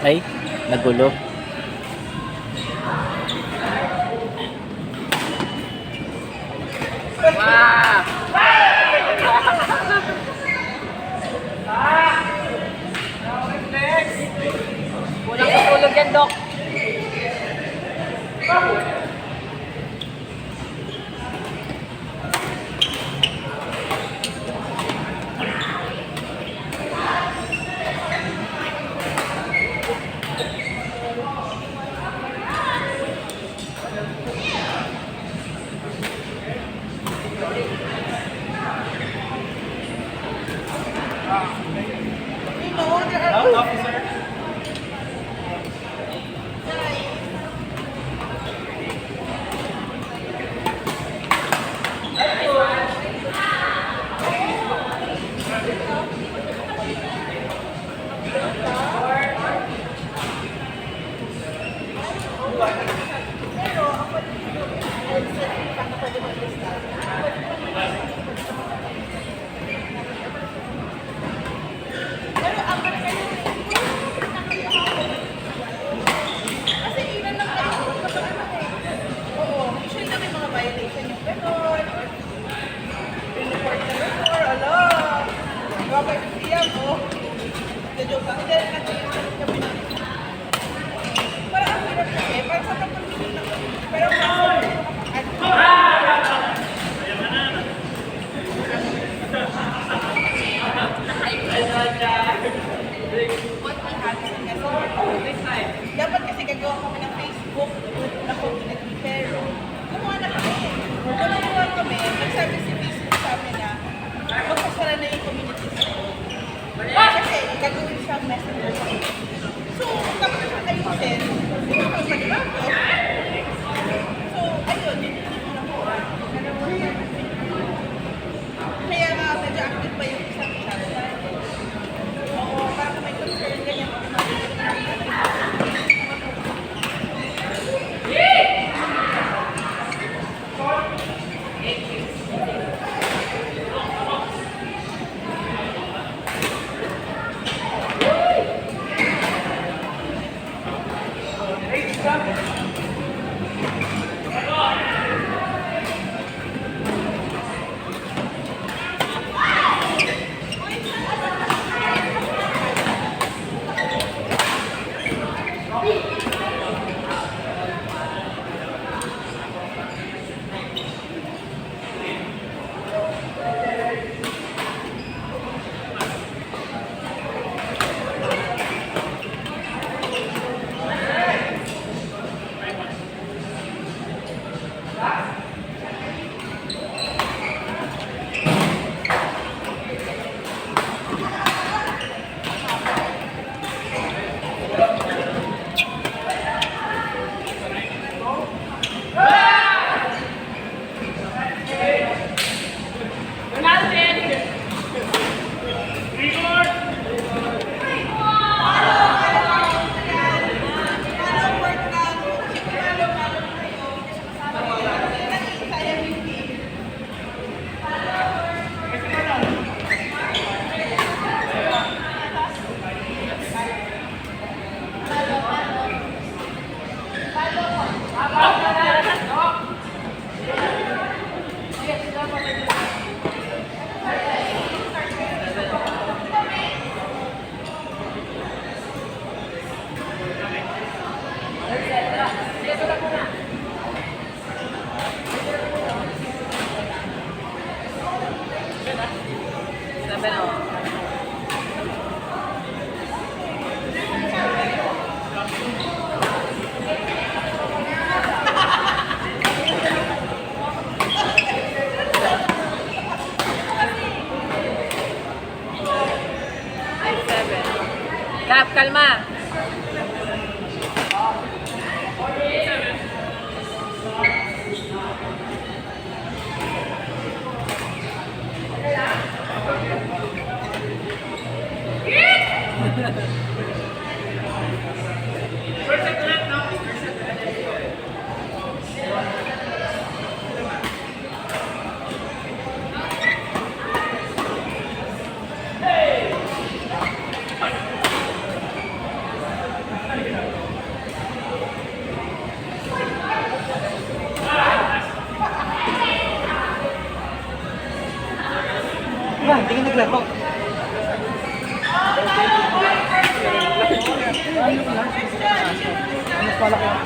Ay, nagulo. Wow! Kulang sa tulog yan, Dok. Dapat kasi gagawa kami ng Facebook na community, pero gumawa na kami. Gumawa kami, nagsabi si Facebook sa amin na magpasara na yung community sa kasi gagawin siyang messenger sa community. So, tapos na ayusin, hindi ko pag-bago. So, ayun, hindi ko na po. Kaya nga, medyo active pa yung isang chat. Oo, parang may concern, ganyan. Kap, kalma. Ba, hindi ka naglaro. Mas malaki ang